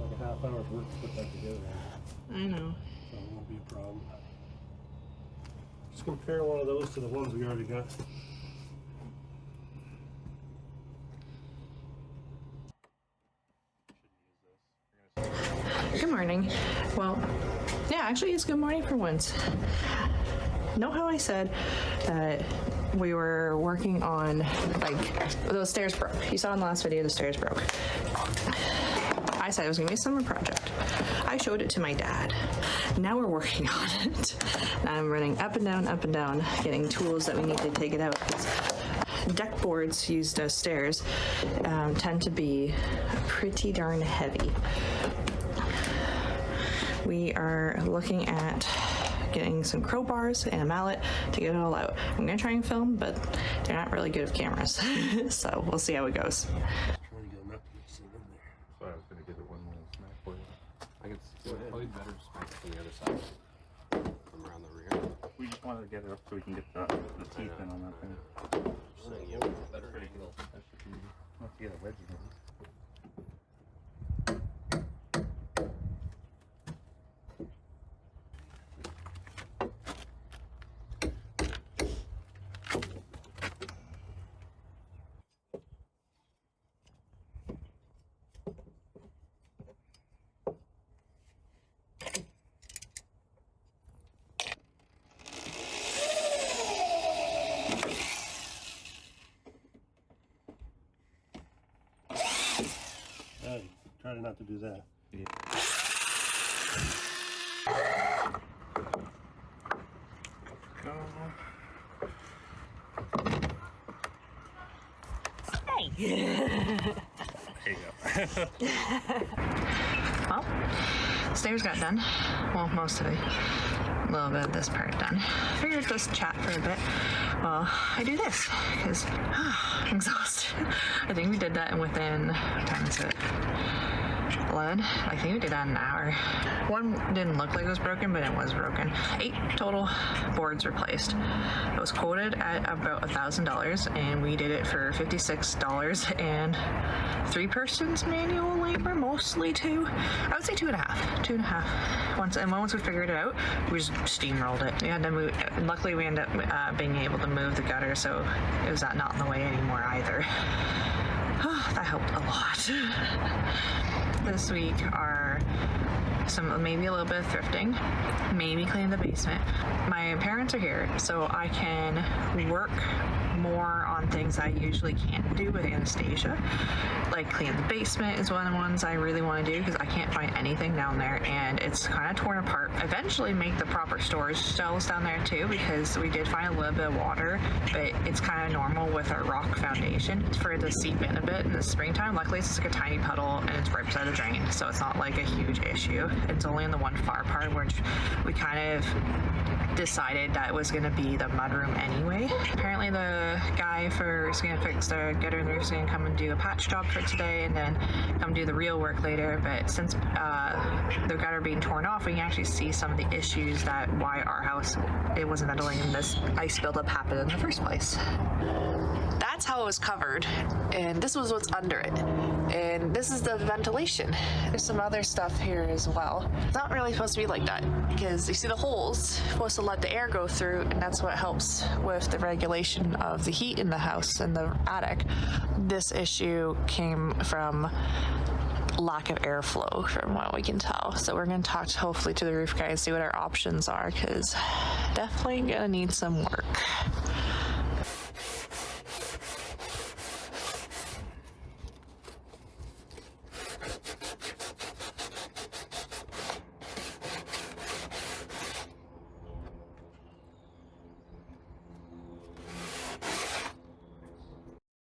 like a half hour's work to put that together. I know. So it won't be a problem. Just compare one of those to the ones we already got. Good morning. Well, yeah, actually it's good morning for once. Know how I said that we were working on, like, those stairs broke. You saw in the last video the stairs broke. I said it was gonna be a summer project. I showed it to my dad. Now we're working on it. And I'm running up and down, getting tools that we need to take it out. Deck boards used as stairs tend to be pretty darn heavy. We are looking at getting some crowbars and a mallet to get it all out. I'm gonna try and film, but they're not really good with cameras. So we'll see how it goes. Trying to get enough to sit in there. So I was going to give it one little smack for you. I guess it's probably better to smack from the other side, from around the rear. We just wanted to get it up so we can get the teeth in on that thing. So you have a better angle. That should be. Let's get a wedgie in. Try not to do that. Yeah. Hey! There you go. Well, stairs got done. Well, most of it. A little bit of this part done. Figured just chat for a bit while I do this, because I'm exhausted. I think we did that within, what time is it? 11? I think we did that in an hour. One didn't look like it was broken, but it was broken. 8 total boards replaced. It was quoted at about $1,000, and we did it for $56, and 3 persons manual labor, mostly 2. I would say 2.5. 2.5. Once we figured it out, we just steamrolled it. We had to move. Luckily, we ended up being able to move the gutter, so it was not in the way anymore either. That helped a lot. This week are maybe a little bit of thrifting, maybe clean the basement. My parents are here, so I can work more on things I usually can't do with Anastasia. Like clean the basement is one of the ones I really want to do because I can't find anything down there and it's kind of torn apart. Eventually make the proper storage shelves down there too because we did find a little bit of water, but it's kind of normal with our rock foundation for it to seep in a bit in the springtime. Luckily it's like a tiny puddle and it's right beside the drain, so it's not like a huge issue. It's only in the one far part which we kind of decided that was going to be the mudroom anyway. Apparently the guy who's going to fix the gutter and roof is going to come and do a patch job for today and then come do the real work later, but since the gutter being torn off, we can actually see some of the issues that why our house, it wasn't ventilating and this ice buildup happened in the first place. That's how it was covered, and this was what's under it, and this is the ventilation. There's some other stuff here as well. It's not really supposed to be like that because you see the holes, supposed to let the air go through, and that's what helps with the regulation of the heat in the house and the attic. This issue came from lack of airflow from what we can tell. So we're going to talk hopefully to the roof guy and see what our options are because definitely going to need some work.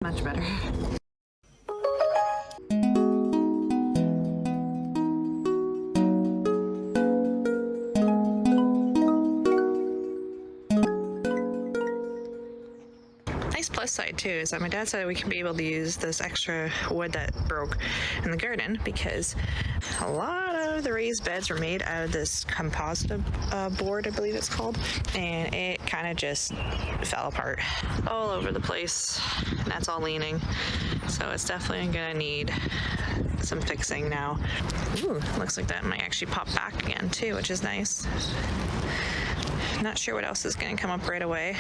Much better. Nice plus side too is that my dad said we can be able to use this extra wood that broke in the garden because a lot of the raised beds were made out of this composite board, I believe it's called, and it kind of just fell apart all over the place, and that's all leaning, so it's definitely gonna need some fixing now. Ooh, looks like that might actually pop back again too, which is nice. Not sure what else is going to come up right away.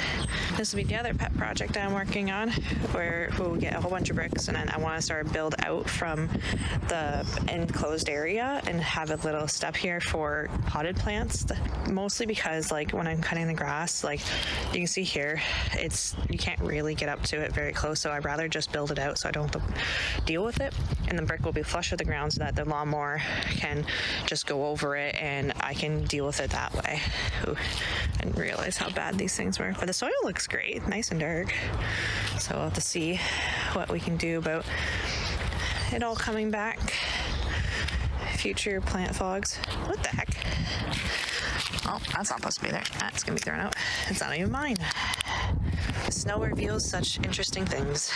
This will be the other pet project I'm working on, where we'll get a whole bunch of bricks, and then I want to start build out from the enclosed area and have a little step here for potted plants. Mostly because, like, when I'm cutting the grass, like you can see here, you can't really get up to it very close. So I'd rather just build it out so I don't have to deal with it. And the brick will be flush with the ground so that the lawnmower can just go over it and I can deal with it that way. Ooh. I didn't realize how bad these things were, but the soil looks great, nice and dark. So we'll have to see what we can do about it all coming back. Future plant fogs. What the heck? Oh, that's not supposed to be there. That's gonna be thrown out. It's not even mine. Snow reveals such interesting things.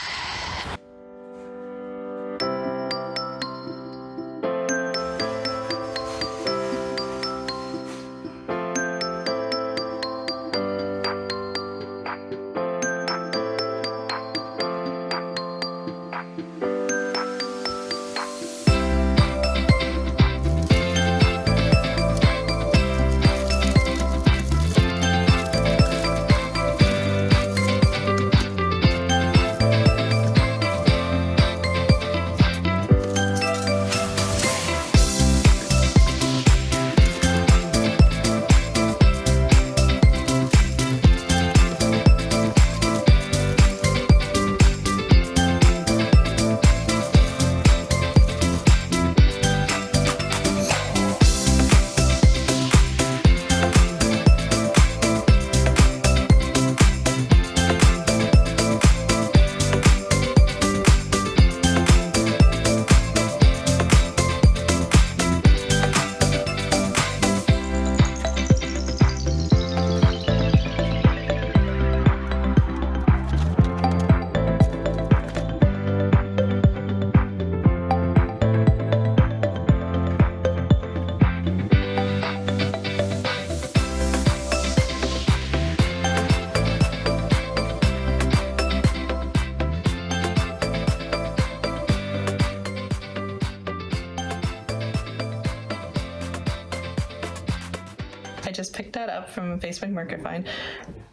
I just picked that up from Facebook Market Find.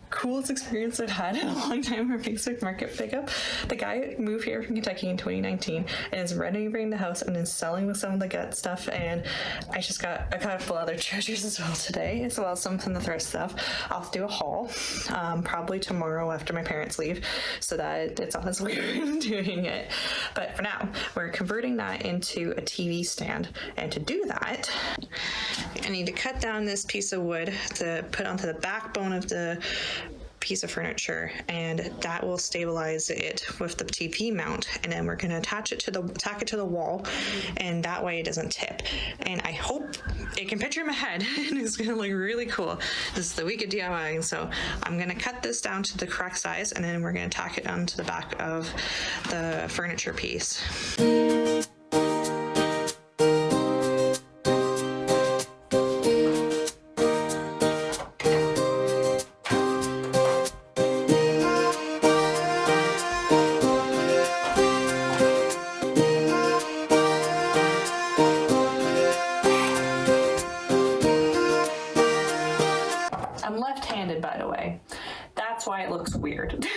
Coolest experience I've had in a long time for Facebook Market pickup. The guy moved here from Kentucky in 2019 and is renovating the house and is selling with some of the gut stuff, and I just got a couple other treasures as well today, as well as some from the thrift stuff. I'll do a haul probably tomorrow after my parents leave, so that it's not as weird doing it. But for now, we're converting that into a TV stand, and to do that, I need to cut down this piece of wood to put onto the backbone of the piece of furniture, and that will stabilize it with the TV mount, and then we're going to tack it to the wall, and that way it doesn't tip. And I hope it can picture in my head and it's going to look really cool. This is the week of DIY, so I'm going to cut this down to the correct size, and then we're going to tack it onto the back of the furniture piece. I'm left-handed, by the way. That's why it looks weird.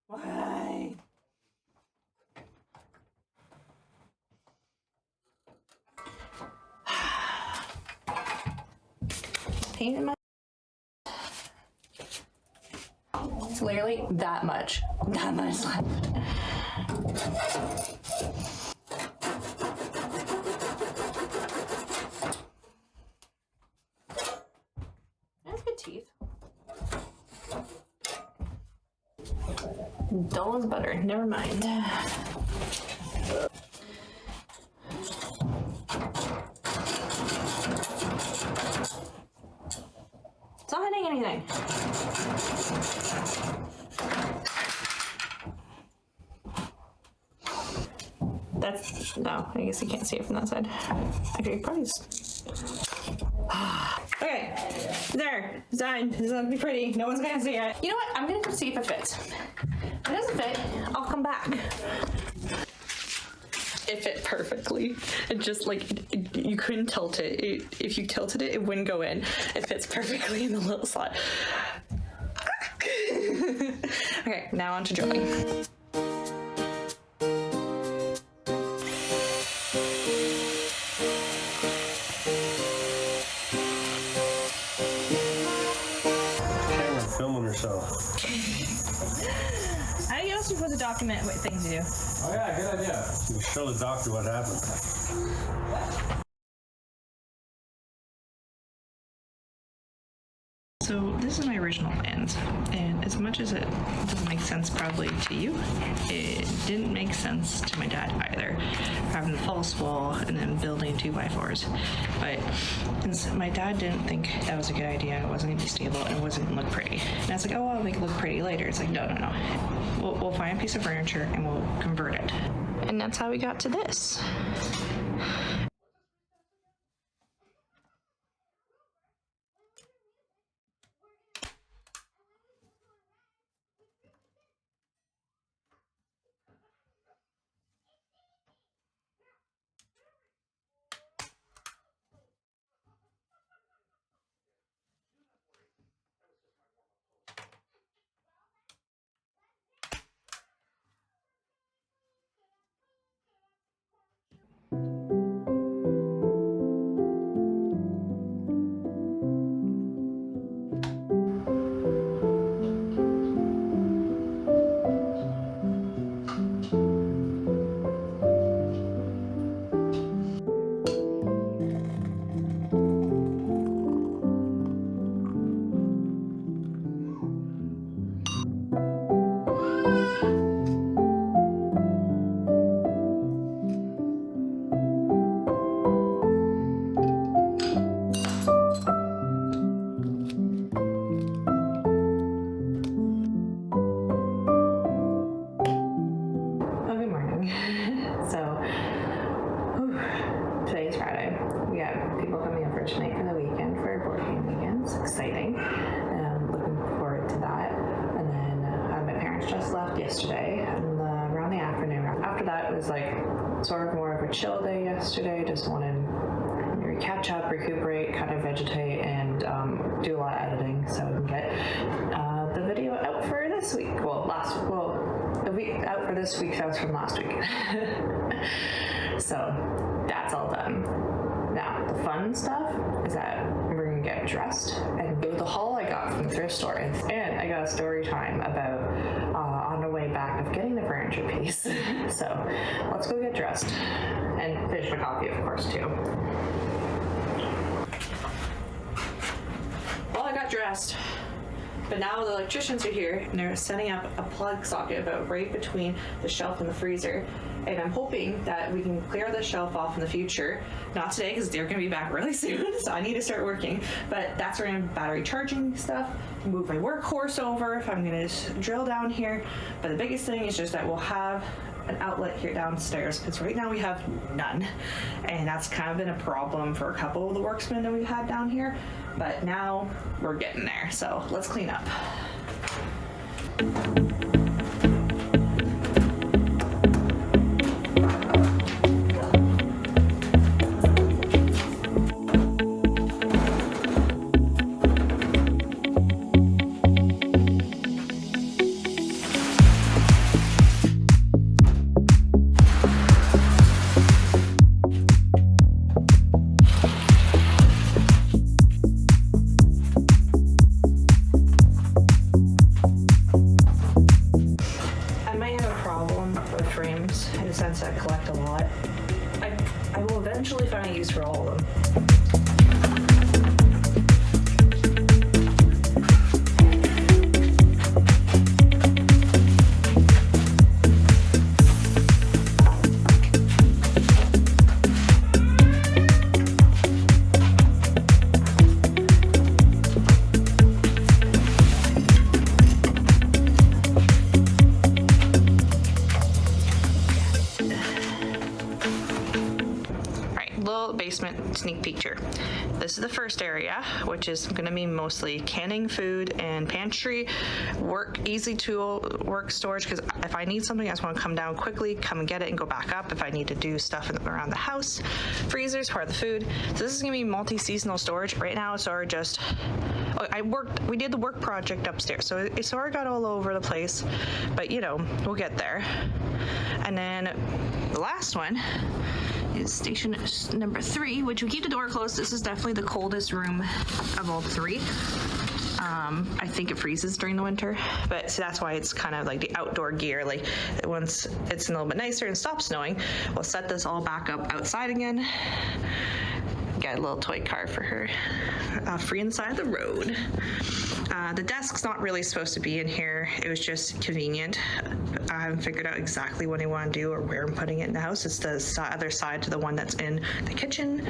Why? Pain in my... It's literally that much left. That's good teeth. Dull as butter. Never mind. It's not hitting anything. That's, no, I guess you can't see it from that side. Actually, probably just... Okay, there, it's done. It's gonna be pretty. No one's gonna see it. You know what? I'm gonna go see if it fits. If it doesn't fit, I'll come back. It fit perfectly. It just like, you couldn't tilt it. If you tilted it, it wouldn't go in. It fits perfectly in the little slot. Okay, now on to drawing. Filming yourself. How are you also supposed to document what things you do? Oh yeah, good idea. You show the doctor what happened. So this is my original plans, and as much as it doesn't make sense probably to you, it didn't make sense to my dad either. Having the false wall and then building 2x4s. But since my dad didn't think that was a good idea, it wasn't gonna be stable, and it wasn't gonna look pretty. And I was like, oh, I'll make it look pretty later. It's like, no. We'll find a piece of furniture and we'll convert it. And that's how we got to this. Tonight for the weekend for board game weekends. Exciting. Looking forward to that. And then my parents just left yesterday and around the afternoon. After that, it was like sort of more of a chill day yesterday. Just wanted to catch up, recuperate, kind of vegetate, and do a lot of editing so we can get the video out for this week. The week out for this week that was from last week. So that's all done. Now, the fun stuff is that we're gonna get dressed and go to the haul I got from the thrift store. And I got a story time about on the way back of getting the furniture piece. So let's go get dressed and finish my coffee, of course, too. Well, I got dressed, but now the electricians are here and they're setting up a plug socket about right between the shelf and the freezer. And I'm hoping that we can clear the shelf off in the future. Not today, because they're gonna be back really soon, so I need to start working. But that's where I'm gonna battery charging stuff, move my workhorse over if I'm gonna just drill down here. But the biggest thing is just that we'll have an outlet here downstairs, because right now we have none. And that's kind of been a problem for a couple of the worksmen that we've had down here. But now we're getting there, so let's clean up. sneak peek tour. This is the first area, which is going to be mostly canning food and pantry, easy tool work storage, because if I need something, I just want to come down quickly, come and get it and go back up if I need to do stuff around the house. Freezers, part of the food. So this is going to be multi-seasonal storage. Right now it's already just, we did the work project upstairs, so it's already got all over the place, but you know, we'll get there. And then the last one is station number 3, which we keep the door closed. This is definitely the coldest room of all 3. I think it freezes during the winter, but so that's why it's kind of like the outdoor gear. Like once it's a little bit nicer and stops snowing, we'll set this all back up outside again. Got a little toy car for her, free on the side of the road. The desk's not really supposed to be in here. It was just convenient. I haven't figured out exactly what I want to do or where I'm putting it in the house. It's the other side to the one that's in the kitchen.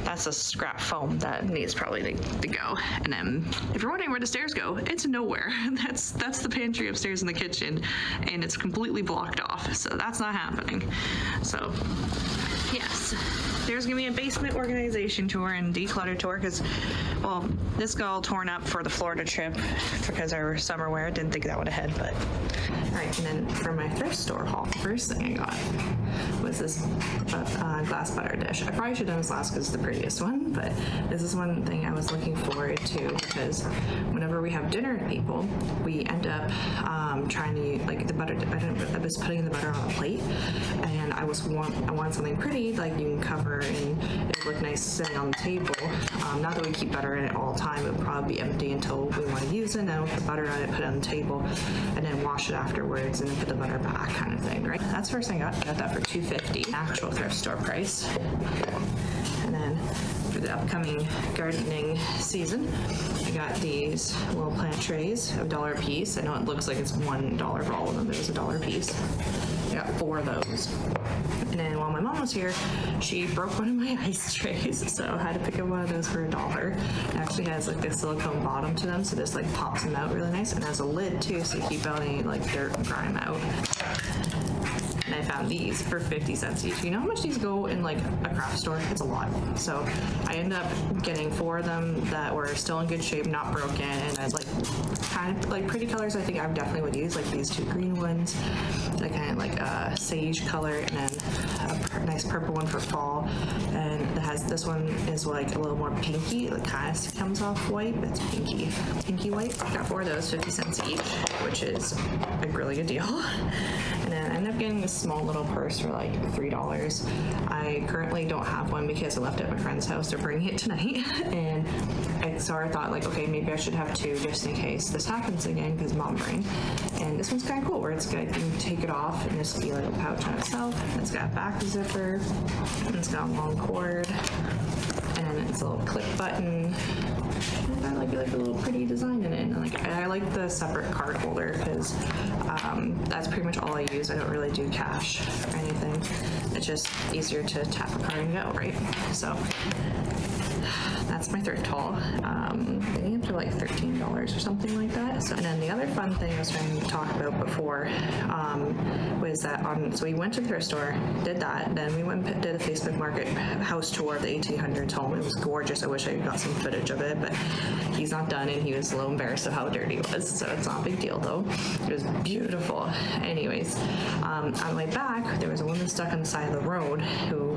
That's a scrap foam that needs probably to go. And then if you're wondering where the stairs go, it's nowhere. That's the pantry upstairs in the kitchen, and it's completely blocked off. So that's not happening. So yes, there's gonna be a basement organization tour and declutter tour because, well, this got all torn up for the Florida trip because our summer wear. Didn't think that would have had, but. All right, and then for my thrift store haul, the first thing I got was this glass butter dish. I probably should have done this last because it's the prettiest one, but this is one thing I was looking forward to because whenever we have dinner with people, we end up trying to, like, the butter, I was putting the butter on a plate, and I wanted something pretty, like you can cover and it look nice sitting on the table. Not that we keep butter in it all the time, it would probably be empty until we want to use it, and then we'll put the butter on it, put it on the table, and then wash it afterwards, and then put the butter back, kind of thing, right? That's the first thing I got that for $2.50, actual thrift store price. And then for the upcoming gardening season, I got these little plant trays of $1 a piece. I know it looks like it's $1 for all of them, but it was $1 a piece. I got 4 of those. And then while my mom was here, she broke one of my ice trays, so I had to pick up one of those for $1. It actually has like a silicone bottom to them, so this like pops them out really nice, and has a lid too, so you keep out any like dirt and grime out. And I found these for 50 cents each. You know how much these go in like a craft store? It's a lot. So I ended up getting 4 of them that were still in good shape, not broken, and I like kind of like pretty colors. I think I definitely would use like these 2 green ones, that kind of like a sage color, and then a nice purple one for fall. And it has, this one is like a little more pinky. It kind of comes off white, but it's pinky white. Got 4 of those, 50 cents each, which is a really good deal. And then I ended up getting this small little purse for like $3. I currently don't have one because I left it at my friend's house. They're bringing it tonight, and so I thought like, okay, maybe I should have 2 just in case this happens again because mom brain. And this one's kind of cool where it's got, you can take it off and just be like a pouch on itself. It's got a back zipper, and it's got a long cord, and it's a little clip button. I like a little pretty design in it, and like I like the separate card holder because that's pretty much all I use. I don't really do cash or anything. It's just easier to tap a card and go, right? So that's my thrift haul. I think up to like $13 or something like that. So, and then the other fun thing I was trying to talk about before was that so we went to the thrift store, did that, then we went and did a Facebook Market house tour of the 1800s home. It was gorgeous. I wish I got some footage of it, but he's not done, and he was a little embarrassed of how dirty it was, so it's not a big deal though. It was beautiful. Anyways, on the way back, there was a woman stuck on the side of the road who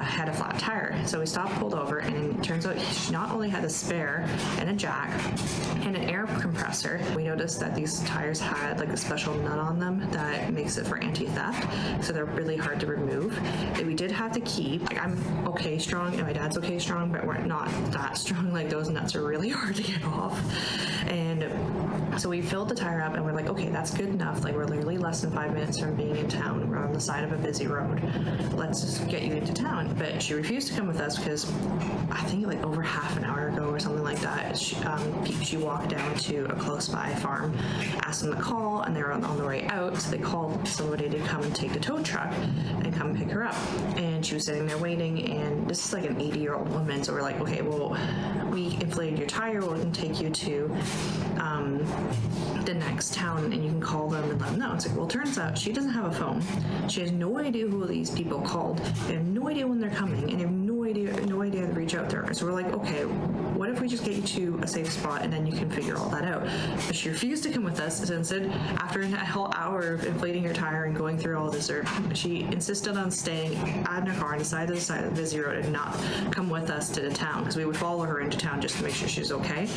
had a flat tire. So we stopped, pulled over, and it turns out she not only had a spare and a jack and an air compressor. We noticed that these tires had like a special nut on them that makes it for anti-theft, so they're really hard to remove. And we did have to keep, like, I'm okay strong and my dad's okay strong, but we're not that strong. Like, those nuts are really hard to get off. And so we filled the tire up and we're like, okay, that's good enough. Like, we're literally less than 5 minutes from being in town. We're on the side of a busy road. Let's just get you into town. But she refused to come with us because I think like over half an hour ago or something like that, she walked down to a close by farm, asked them to call, and they were on the way out. So they called somebody to come and take the tow truck and come pick her up. And she was sitting there waiting, and this is like an 80-year-old woman. So we're like, okay, well, we inflated your tire. We can take you to the next town and you can call them and let them know. It's like, well, it turns out she doesn't have a phone. She has no idea who these people called. They have no idea when they're coming, and they have no idea to reach out to her. So we're like, okay, what if we just get you to a safe spot and then you can figure all that out? But she refused to come with us. So instead, after a whole hour of inflating her tire and going through all this, she insisted on staying in her car on the side of the busy road and not come with us to the town, because we would follow her into town just to make sure she's okay.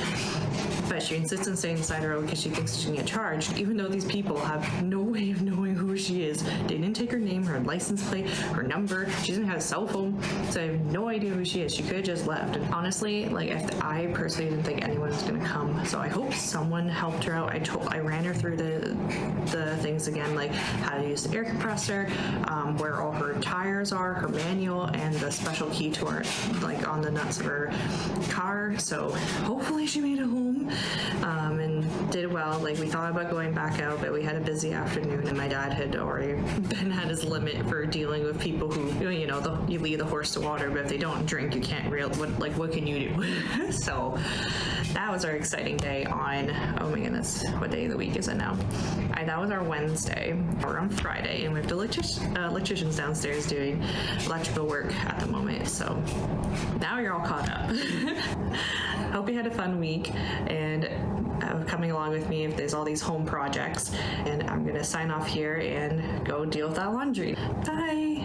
But she insists on staying inside the road because she thinks she can get charged, even though these people have no way of knowing who she is. They didn't take her name, her license plate, her number. She doesn't have a cell phone, so I have no idea who she is. She could have just left. And honestly, like, I personally didn't think anyone was gonna come, so I hope someone helped her out. I ran her through the things again, like how to use the air compressor, where all her tires are, her manual, and the special key to her, like on the nuts of her car. So hopefully she made it home, and did well. Like, we thought about going back out, but we had a busy afternoon, and my dad had already been at his limit for dealing with people who, you know, you lead the horse to water, but if they don't drink, you can't what can you do? So that was our exciting day on, oh my goodness, what day of the week is it now? That was our Wednesday. We're on Friday, and we have the electricians downstairs doing electrical work at the moment. So now you're all caught up. Hope you had a fun week, and coming along with me if there's all these home projects. And I'm gonna sign off here and go deal with that laundry. Bye.